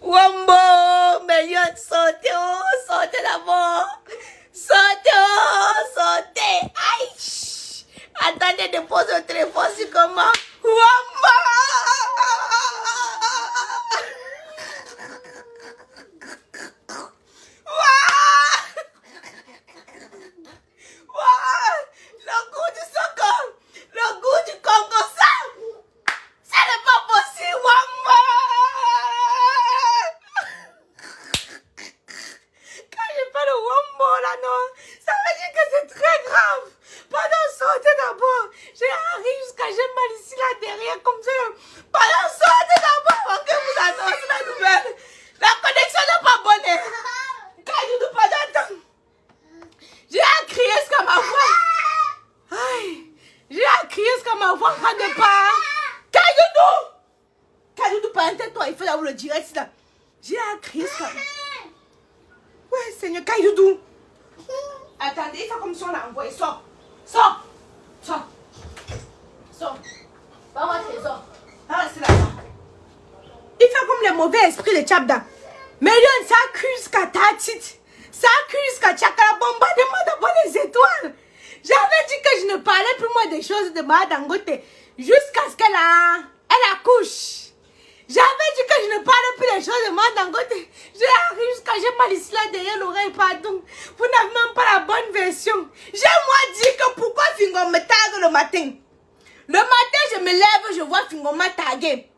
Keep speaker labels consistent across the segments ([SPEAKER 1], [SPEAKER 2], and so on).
[SPEAKER 1] Wombo, million, sautez, oh, sautez d'abord. Sautez, oh, sautez. Aïe. Attendez, dépose le téléphone sur comment. Wombo. Le goût du socom, le goût du Congo, ça n'est pas possible, Wombo. Quand je fais le Wombo là, non, ça veut dire que c'est très grave. Pendant sortez d'abord, j'arrive jusqu'à j'ai mal ici là derrière comme ça. Pendant sortez d'abord, avant que vous annoncez la nouvelle. La connexion n'est pas bonne. Quand je ne pas d'attendre. J'ai à crier jusqu'à ma voix. Aïe. J'ai à crier jusqu'à ma voix en train de pas. Kayoudou. Kayoudou, pas un toi, il faut d'abord le direct là. J'ai à crier jusqu'à. Ouais, Seigneur, Kayoudou. Attendez, il faut comme si on l'a envoyé. Sors. Sors. Sors. Sors. Va voir tes sors. Va rester là-bas. Il fait comme les mauvais esprits, les tchabda. Mais Léon, ça crie jusqu'à ta tite. Ça crie jusqu'à Tchakala Bomba. Demande d'abord les étoiles. J'avais dit que je ne parlais plus moi des choses de ma Dangote. Jusqu'à ce qu'elle accouche. J'avais dit que je ne parlais plus des choses de ma Dangote. J'arrive jusqu'à j'ai mal ici là derrière l'oreille, pardon. Vous n'avez même pas la bonne version. J'ai moi dit que pourquoi Fingon me tague le matin. Le matin, je me lève, je vois Fingon m'a tagué.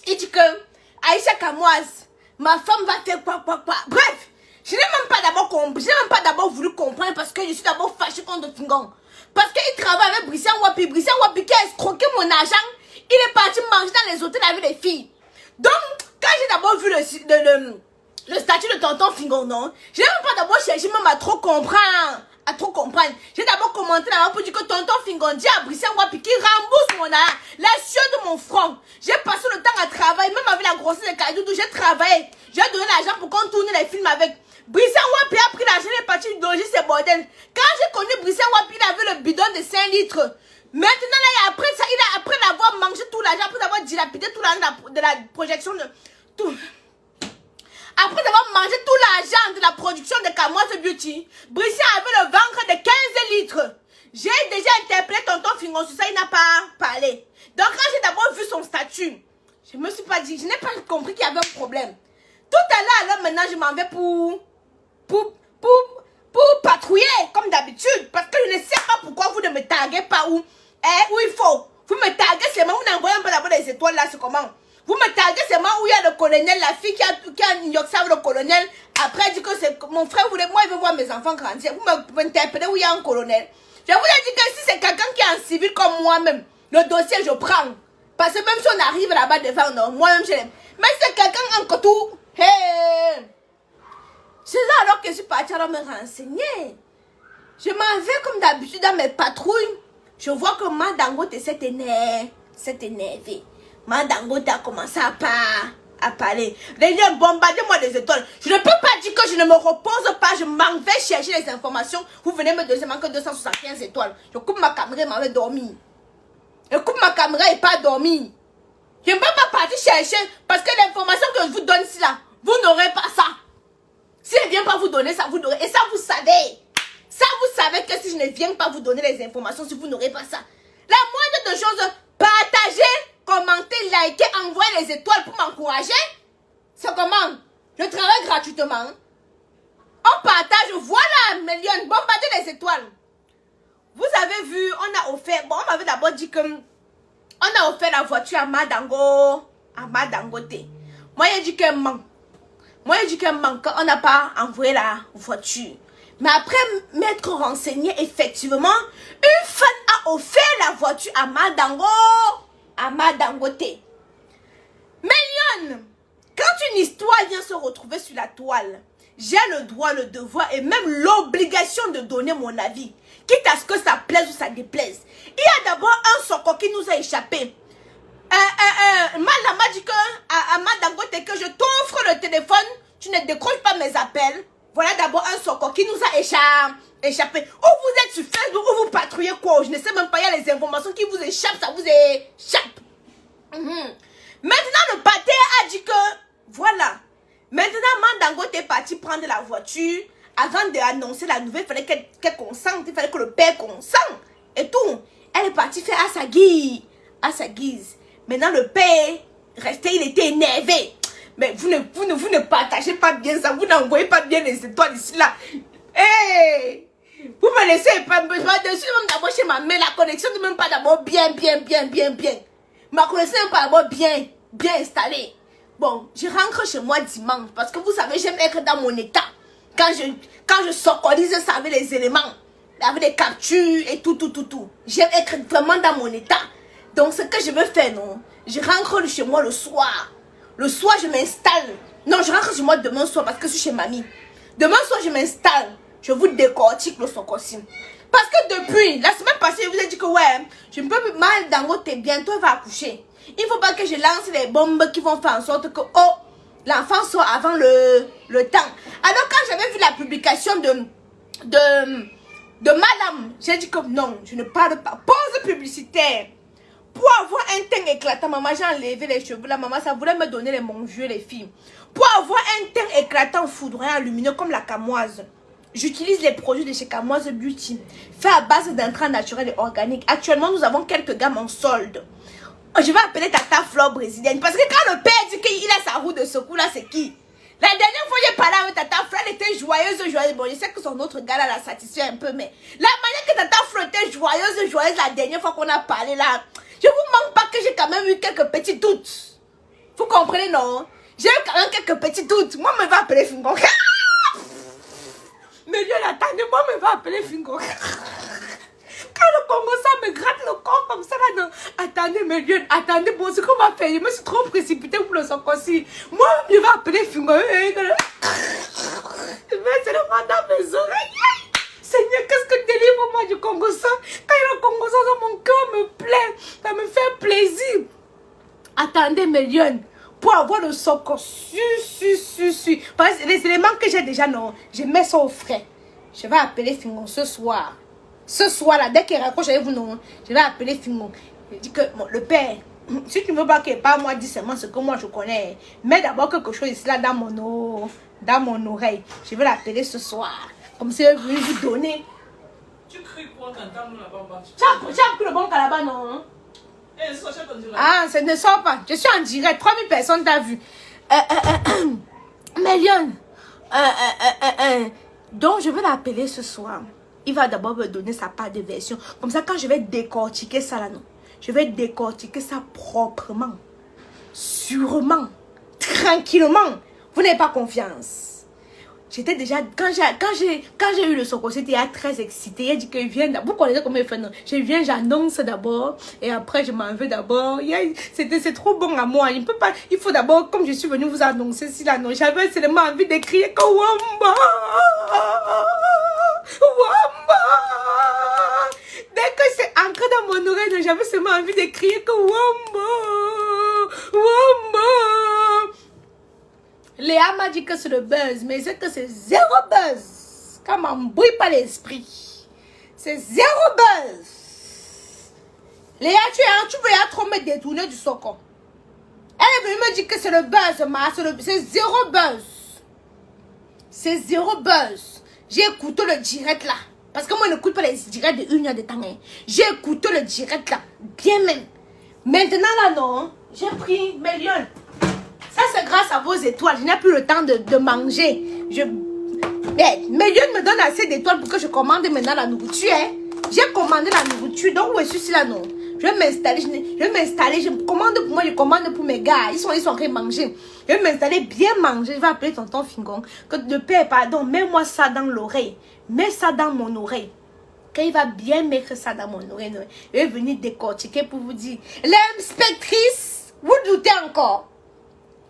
[SPEAKER 1] Il dit que Aïcha Kamoise, ma femme va faire quoi. Bref, je n'ai même pas d'abord compris. Je n'ai même pas d'abord voulu comprendre parce que je suis d'abord fâchée contre Fingon. Parce qu'il travaille avec Brissian Wapi. Brissian Wapi qui a escroqué mon argent. Il est parti manger dans les hôtels avec les filles. Donc, quand j'ai d'abord vu le statut de tonton Fingon, non, je n'ai même pas d'abord cherché même à trop comprendre. J'ai d'abord commenté là-bas pour dire que tonton Fingon dit à Brissian Wapi qui rembourse mon argent, la sueur de mon front. J'ai passé le temps à travailler, même avec la grossesse de Kaïdoudou, j'ai travaillé. J'ai donné l'argent pour qu'on tourne les films avec. Brissian Wapi a pris l'argent, il est parti loger ses bordels. Quand j'ai connu Brissian Wapi, il avait le bidon de 5 litres. Maintenant, là, après ça, après l'avoir mangé tout l'argent, après avoir dilapidé tout l'argent de la projection de tout. Après avoir mangé tout l'argent de la production de Kamoise Beauty, Brissian avait le ventre de 15 litres. J'ai déjà interpellé tonton Fingon sur ça, il n'a pas parlé. Donc quand j'ai d'abord vu son statut, je me suis pas dit, je n'ai pas compris qu'il y avait un problème. Tout à l'heure, alors maintenant, je m'en vais pour patrouiller, comme d'habitude. Parce que je ne sais pas pourquoi vous ne me taguez pas où il faut. Vous me taguez seulement, vous n'envoyez pas d'abord les étoiles là, c'est comment? Vous me taguez seulement où il y a le colonel, la fille qui a New York, ça le colonel. Après, elle dit que c'est mon frère voulait, moi, il veut voir mes enfants grandir. Vous m'interpellez où il y a un colonel. Je vous ai dit que si c'est quelqu'un qui est en civil comme moi-même, le dossier, je prends. Parce que même si on arrive là-bas devant, non, moi-même, je l'aime. Mais si c'est quelqu'un en cotou, hey! C'est là alors que je suis partie alors me renseigner. Je m'en vais comme d'habitude dans mes patrouilles. Je vois que ma Dangote s'est énervée. Ma Dangote a commencé à parler. Les liens, bombardez-moi des étoiles. Je ne peux pas dire que je ne me repose pas. Je m'en vais chercher les informations. Vous venez me donner que 275 étoiles. Je coupe ma caméra et m'en vais dormir. Je coupe ma caméra et pas dormir. Je ne peux pas partir chercher parce que l'information que je vous donne ici là, vous n'aurez pas ça. Si je ne viens pas vous donner ça, vous n'aurez. Et ça, vous savez. Ça, vous savez que si je ne viens pas vous donner les informations, si vous n'aurez pas ça. La moindre des choses, partagez, commentez, likez, envoyez les étoiles pour m'encourager. C'est comment? Je travaille gratuitement. On partage, voilà, millions, bombardez les étoiles. Vous avez vu, on a offert, bon, on m'avait d'abord dit que on a offert la voiture à Madangote. Moi, j'ai dit qu'elle manque. On n'a pas envoyé la voiture. Mais après m'être renseigné, effectivement, une fan a offert la voiture à Madangote. Mais Lyon, quand une histoire vient se retrouver sur la toile, j'ai le droit, le devoir et même l'obligation de donner mon avis. Quitte à ce que ça plaise ou ça déplaise. Il y a d'abord un soko qui nous a échappé. M'a dit à Madangote que je t'offre le téléphone, tu ne décroches pas mes appels. Voilà d'abord un soko qui nous a échappé. Ou vous êtes sur Facebook, ou vous patrouillez quoi. Je ne sais même pas, il y a les informations qui vous échappent, ça vous échappe. Maintenant, le pâté a dit que, voilà, prendre la voiture. Avant d'annoncer la nouvelle, il fallait qu'elle consente. Il fallait que le père consente. Et tout. Elle est partie faire à sa guise. À sa guise. Maintenant, le père restait, il était énervé. Mais vous ne partagez pas bien ça. Vous n'envoyez pas bien les étoiles ici, là. Hey! Vous me laissez pas dessus, même d'abord chez ma mère. La connexion n'est même pas d'abord bien. Ma connexion n'est pas d'abord bien installée. Bon, je rentre chez moi dimanche. Parce que vous savez, j'aime être dans mon état. Quand je sorcorise ça avec les éléments. Avec les captures et tout. J'aime être vraiment dans mon état. Donc, ce que je veux faire, non? Je rentre chez moi le soir. Le soir, je m'installe. Non, je rentre chez moi demain soir parce que je suis chez mamie. Demain soir, je m'installe. Je vous décortique le socosim. Parce que depuis, la semaine passée, je vous ai dit que ouais, je me peux plus mal dans votre bientôt elle va accoucher. Il ne faut pas que je lance les bombes qui vont faire en sorte que, oh, l'enfant soit avant le temps. Alors, quand j'avais vu la publication de madame, j'ai dit que non, je ne parle pas. Pause publicitaire. Pour avoir un teint éclatant, maman, j'ai enlevé les cheveux. La maman, ça voulait me donner les mon vieux, les filles. Pour avoir un teint éclatant, foudroyant, lumineux, comme la camoise, j'utilise les produits de chez Camoise Beauty, fait à base d'intrants naturels et organiques. Actuellement, nous avons quelques gammes en solde. Je vais appeler Tata Flore brésilienne. Parce que quand le père dit qu'il a sa roue de secours, là, c'est qui? La dernière fois, j'ai parlé avec Tata Flore, elle était joyeuse. Bon, je sais que son autre gars, là, la satisfait un peu, mais la manière que Tata Flore était joyeuse la dernière fois qu'on a parlé, là, je vous manque pas que j'ai quand même eu quelques petits doutes. Vous comprenez, non? J'ai eu quand même quelques petits doutes. Moi, je vais appeler Fingon. Mais Dieu, attendez-moi, me va appeler Fingo. Quand le Congo, ça me gratte le corps comme ça, là, non. Attendez, mais Dieu, attendez, bon, ce qu'on va faire, je me suis trop précipitée pour le socorci. Moi, je vais appeler Fingo. Mais c'est le mandat de mes oreilles. Seigneur, qu'est-ce que délivre-moi du Congo, ça? Quand il y a le Congo, ça, mon cœur me plaît. Ça me fait plaisir. Attendez, mes lions. Pour avoir le soco, parce que les éléments que j'ai déjà, non, je mets ça au frais. Je vais appeler Fingon ce soir. Ce soir, là, dès qu'il raccroche avec vous, non, je vais appeler Fingon. Je dis que, bon, le père, si tu ne veux pas que pas moi dis seulement ce que moi je connais, mets d'abord quelque chose ici, là, dans mon oreille. Je vais l'appeler ce soir. Comme si je voulais vous donner.
[SPEAKER 2] Tu cries quoi t'entends là-bas?
[SPEAKER 1] Tu as pris le bon calaban, non? Ah, ça ne sort pas. Je suis en direct. 3000 personnes t'ont vu. Million. Donc, je vais l'appeler ce soir. Il va d'abord me donner sa part de version. Comme ça, quand je vais décortiquer ça là, non. Je vais décortiquer ça proprement. Sûrement. Tranquillement. Vous n'avez pas confiance. J'étais déjà, quand j'ai eu le soco, c'était très excité. Il a dit que viens, vous connaissez comment il fait, non? Je viens, j'annonce d'abord, et après je m'en vais d'abord. C'est trop bon à moi. Il peut pas, il faut d'abord, comme je suis venue vous annoncer, si là, non, j'avais seulement envie de crier que Wamba! Wamba! Dès que c'est ancré dans mon oreille, j'avais seulement envie de crier que Wamba! Wamba! Léa m'a dit que c'est le buzz, mais c'est que c'est zéro buzz. Quand m'embrouille pas l'esprit. C'est zéro buzz. Léa, tu veux trop me détourner du soco. Elle est venue me dire que c'est le buzz, c'est zéro buzz. C'est zéro buzz. J'ai écouté le direct là. Parce que moi, je n'écoute pas les directs de 1 heure de temps. Hein. J'ai écouté le direct là. Bien même. Maintenant là, non. J'ai pris mes lions. Ça, c'est grâce à vos étoiles. Je n'ai plus le temps de manger. Mais Dieu me donne assez d'étoiles pour que je commande maintenant la nourriture. Hein. J'ai commandé la nourriture. Donc, où est-ce que là, non? Je vais m'installer. Je commande pour moi, je commande pour mes gars. Ils sont en train de manger. Je vais m'installer, bien manger. Je vais appeler tonton Fingon. Que le père, pardon, mets-moi ça dans l'oreille. Mets ça dans mon oreille. Quand il va bien mettre ça dans mon oreille, je vais venir décortiquer pour vous dire. L'inspectrice, vous doutez encore?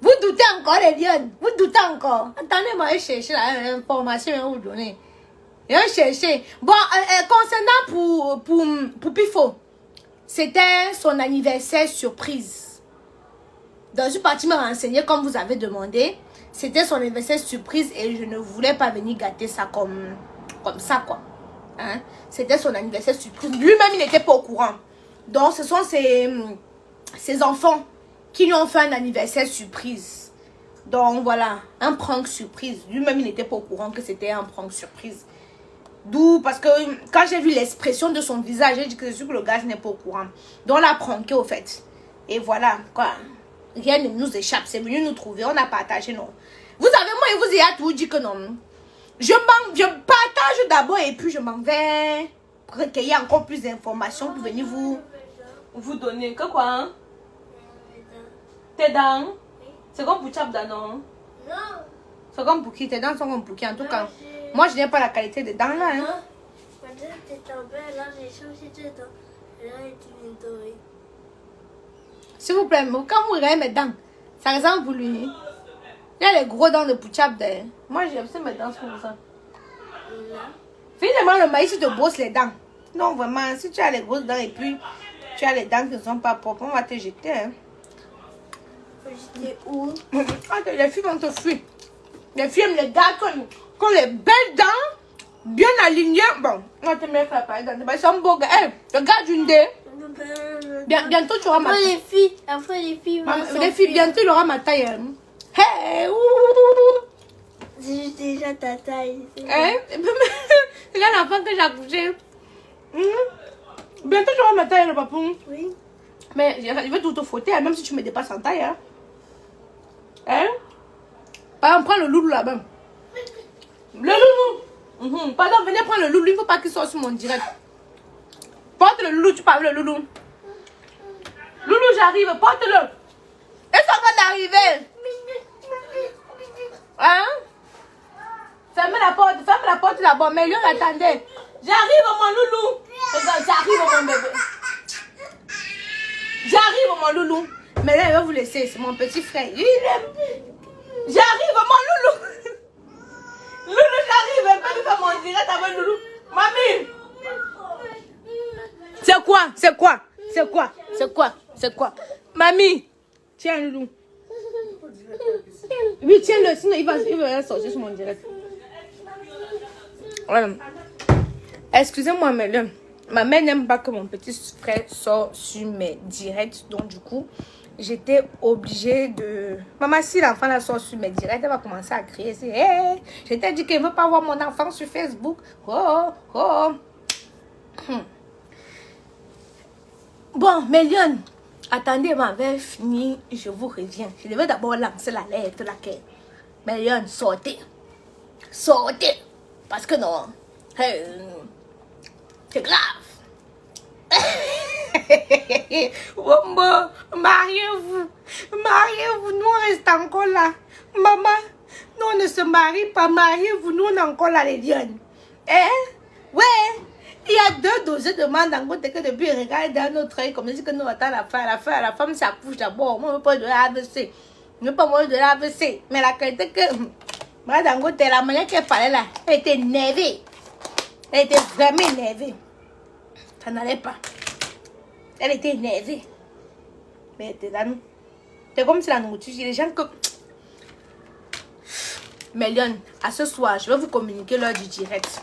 [SPEAKER 1] Vous doutez encore, les lions? Vous doutez encore? Attendez, moi, je cherche l'information, je vais vous donner. Je vais chercher. Bon, concernant pour Pifo, c'était son anniversaire surprise. Donc, je suis partie me renseigner comme vous avez demandé. C'était son anniversaire surprise et je ne voulais pas venir gâter ça comme ça, quoi. Hein? C'était son anniversaire surprise. Lui-même, il n'était pas au courant. Donc, ce sont ses enfants qui lui ont fait un anniversaire surprise. Donc voilà, un prank surprise. Lui-même, il n'était pas au courant que c'était un prank surprise. D'où, parce que quand j'ai vu l'expression de son visage, j'ai dit que c'est sûr que le gars n'est pas au courant. Donc on l'a pranké au fait. Et voilà, quoi. Rien ne nous échappe, c'est venu nous trouver, on a partagé, non. Vous savez, moi, je vous ai tout dit que non. Je partage d'abord et puis je m'en vais recueillir encore plus d'informations pour venir vous donner. Que quoi, hein? Tes dents? C'est comme pour Tchabda, non?
[SPEAKER 3] Non.
[SPEAKER 1] C'est comme pour qui? Tes dents sont comme pour qui, en tout cas. Moi, je n'ai pas la qualité des dents, là. Hein?
[SPEAKER 3] T'es tombé, là, j'ai changé de dents. Et là, tu m'es doré.
[SPEAKER 1] S'il vous plaît, quand vous regardez mes dents, ça ressemble pour lui. Il y a les gros dents de Pouchab. Moi, j'ai aussi mes dents comme ça. Finalement, le maïs, il te brosse les dents. Non, vraiment, si tu as les grosses dents et puis tu as les dents qui ne sont pas propres, on va te jeter. Hein.
[SPEAKER 3] J'étais où?
[SPEAKER 1] Les filles vont te fuir. Les filles aiment les gars qui ont les belles dents, bien alignées. Bon, on va te mettre la paille dans les sont beaux gars. Hey, regarde une dé. Bientôt, tu auras ma taille.
[SPEAKER 3] Après, les filles.
[SPEAKER 1] Les filles, bientôt, il aura ma taille. Hein. Hey,
[SPEAKER 3] c'est déjà ta taille.
[SPEAKER 1] Hein? Regarde l'enfant que j'ai accouché. Bientôt, tu auras ma taille, le papou.
[SPEAKER 3] Oui.
[SPEAKER 1] Mais je vais tout te frotter, même si tu me dépasses en taille. Hein? Hein? Par exemple, prends le loulou là-bas. Le loulou. Pardon, venez prendre le loulou. Il ne faut pas qu'il soit sur mon direct. Porte le loulou, tu parles le loulou. Loulou, j'arrive, porte-le. Et ça va d'arriver. Hein? Fermez la porte là-bas. Mais lui, attendez. J'arrive, mon loulou. Regarde, j'arrive, mon bébé. J'arrive, mon loulou. Mais là, il va vous laisser. C'est mon petit frère. J'arrive, mon loulou. Loulou, j'arrive. Elle peut lui faire mon direct avec loulou. Mamie. C'est quoi? C'est quoi? C'est quoi? C'est quoi? C'est quoi? Mamie. Tiens, loulou. Oui, tiens-le. Sinon, il va sortir sur mon direct. Voilà. Excusez-moi, mais là, ma mère n'aime pas que mon petit frère sorte sur mes directs. Donc, du coup, j'étais obligée de... Maman, si l'enfant la sort sur mes directs, elle va commencer à crier. Hey, je t'ai dit qu'elle ne veut pas voir mon enfant sur Facebook. Oh. Bon, Méliane, attendez, ma mère fini. Je vous reviens. Je devais d'abord lancer la lettre laquelle. Méliane, sortez. Sortez. Parce que non. C'est grave. Wombo, mariez-vous. Mariez-vous, nous on reste encore là. Maman, nous on ne se marie pas. Mariez-vous, nous on est encore là, les lionnes. Hein? Ouais. Il y a 2 doses de mangue dans côté que depuis regarde dans notre œil comme si que nous attendons la femme s'accouche d'abord. Moi, je ne veux pas de l'AVC. Je ne veux pas mourir de l'AVC. Mais la qualité que... Madame Dangote, la manière qu'elle parlait là, elle était énervée. Elle était vraiment énervée. Ça n'allait pas. Elle était énervée. Mais elle était là, nous. C'est comme si la nourriture, les gens que... Mais Lyon, à ce soir, je vais vous communiquer l'heure du direct.